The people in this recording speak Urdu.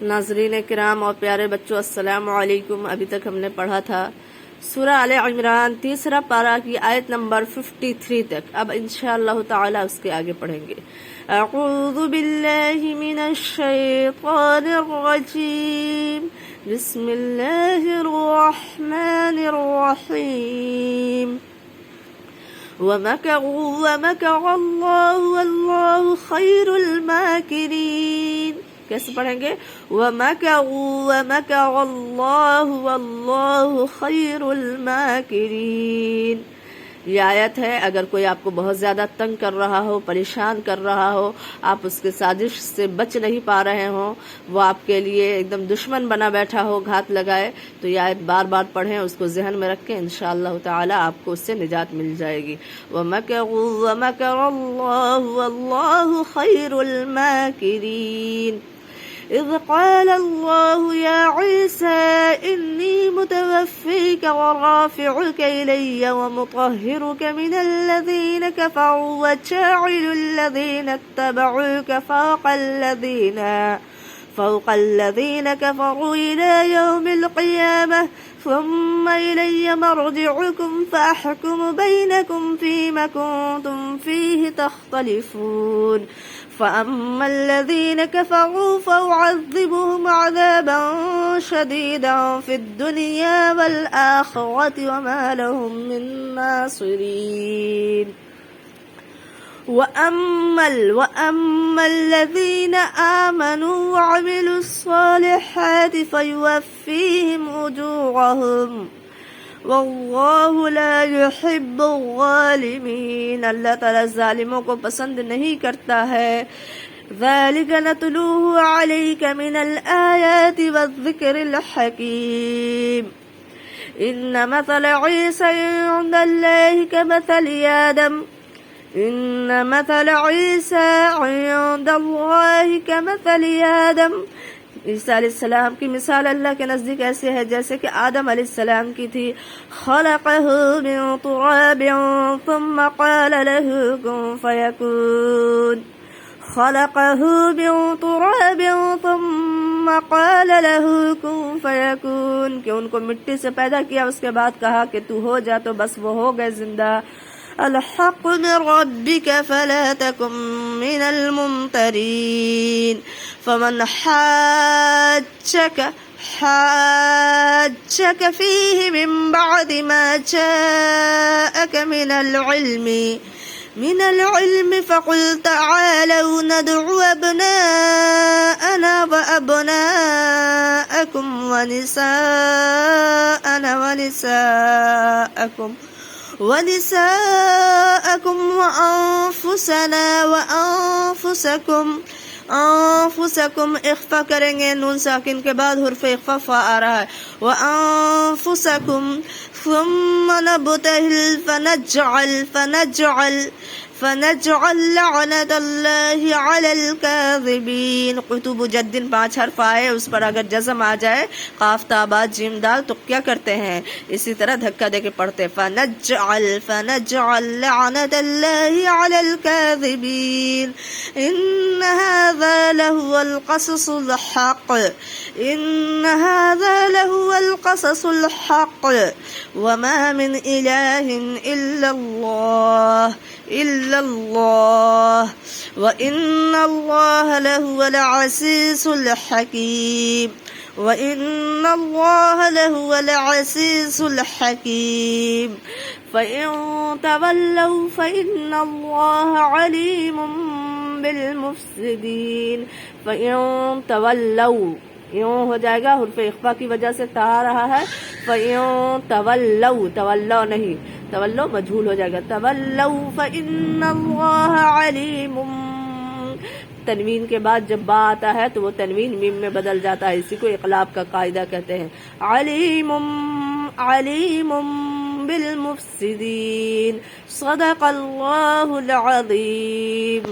ناظرین کرام اور پیارے بچوں، السلام علیکم۔ ابھی تک ہم نے پڑھا تھا سورہ آل عمران تیسرا پارہ کی آیت نمبر 53 تک۔ اب انشاءاللہ تعالی اس کے آگے پڑھیں گے۔ اعوذ باللہ من الشیطان الرجیم، بسم اللہ الرحمن الرحیم۔ وَمَكَرُوا وَمَكَرَ اللَّهُ وَاللَّهُ خَيْرُ الْمَاكِرِينَ۔ کیسے پڑھیں گے؟ وَمَكَرُوا وَمَكَرَ اللَّهُ وَاللَّهُ خَيْرُ الْمَاكِرِينَ۔ یہ آیت ہے، اگر کوئی آپ کو بہت زیادہ تنگ کر رہا ہو، پریشان کر رہا ہو، آپ اس کے سازش سے بچ نہیں پا رہے ہوں، وہ آپ کے لیے ایک دم دشمن بنا بیٹھا ہو، گھات لگائے، تو یہ آیت بار بار پڑھیں، اس کو ذہن میں رکھیں، انشاءاللہ تعالی آپ کو اس سے نجات مل جائے گی۔ وَمَكَرُوا وَمَكَرَ اللَّهُ وَاللَّهُ خَيْرُ الْمَاكِرِينَ۔ إذ قال الله يا عيسى إني متوفيك ورافعك إلي ومطهرك من الذين كفروا وجاعل الذين اتبعوك فوق الذين كفروا إلى يوم القيامة ثم إلي مرجعكم فأحكم بينكم فيما كنتم فيه تختلفون فأما الذين كفروا فأعذبهم عذابا شديدا في الدنيا والآخرة وما لهم من ناصرين وأما الذين آمنوا وعملوا الصالحات فيوفيهم أجورهم واللہ لا يحب الظالمین۔ اللہ تعالیٰ ظالموں کو پسند نہیں کرتا ہے۔ ذلك نتلوه عليك من الآيات والذكر الحكيم إن مثل عيسى عند الله كمثل آدم إن مثل عيسى عند الله كمثل آدم۔ عیسیٰ علیہ السلام کی مثال اللہ کے نزدیک ایسے ہے جیسے کہ آدم علیہ السلام کی تھی۔ خلقہ من تراب ثم قال له كن فيكون خلقہ من تراب ثم قال له كن فيكون، کہ ان کو مٹی سے پیدا کیا، اس کے بعد کہا کہ تو ہو جا، تو بس وہ ہو گئے زندہ۔ الحق من ربك فلا تكن من الممترين فمن حاجك فيه من بعد ما جاءك من العلم فقل تعالوا ندعو أبناءنا وأبناءكم ونساءكم وأنفسنا وأنفسكم اخفا کریں گے، نون ساکن کے بعد حرف اخفا فا آ رہا ہے۔ وأنفسكم ثم نبتهل فنجعل لعنة الله على الكاذبين۔ قطب جدن 5 حرف آئے، اس پر اگر جزم آ جائے، قاف تا با جیم دال، تو کیا کرتے ہیں؟ اسی طرح دھکا دے کے پڑھتے فنجعل لعنة الله على الكاذبين إن هذا لهو القصص الحق وما من إله إلا الله وإن الله لهو العزيز الحكيم فإن تولوا فإن الله عليم بالمفسدين۔ فإن تولوا یوں ہو جائے گا، حرف اخفا کی وجہ سے تا آ رہا ہے۔ فَإِن تولوا نہیں، تولوا مجھول ہو جائے گا۔ تولوا فإن اللہ علیم، تنوین کے بعد جب با آتا ہے تو وہ تنوین میم میں بدل جاتا ہے، اسی کو اقلاب کا قاعدہ کہتے ہیں۔ علیم بالمفسدین۔ صدق اللہ العظیم۔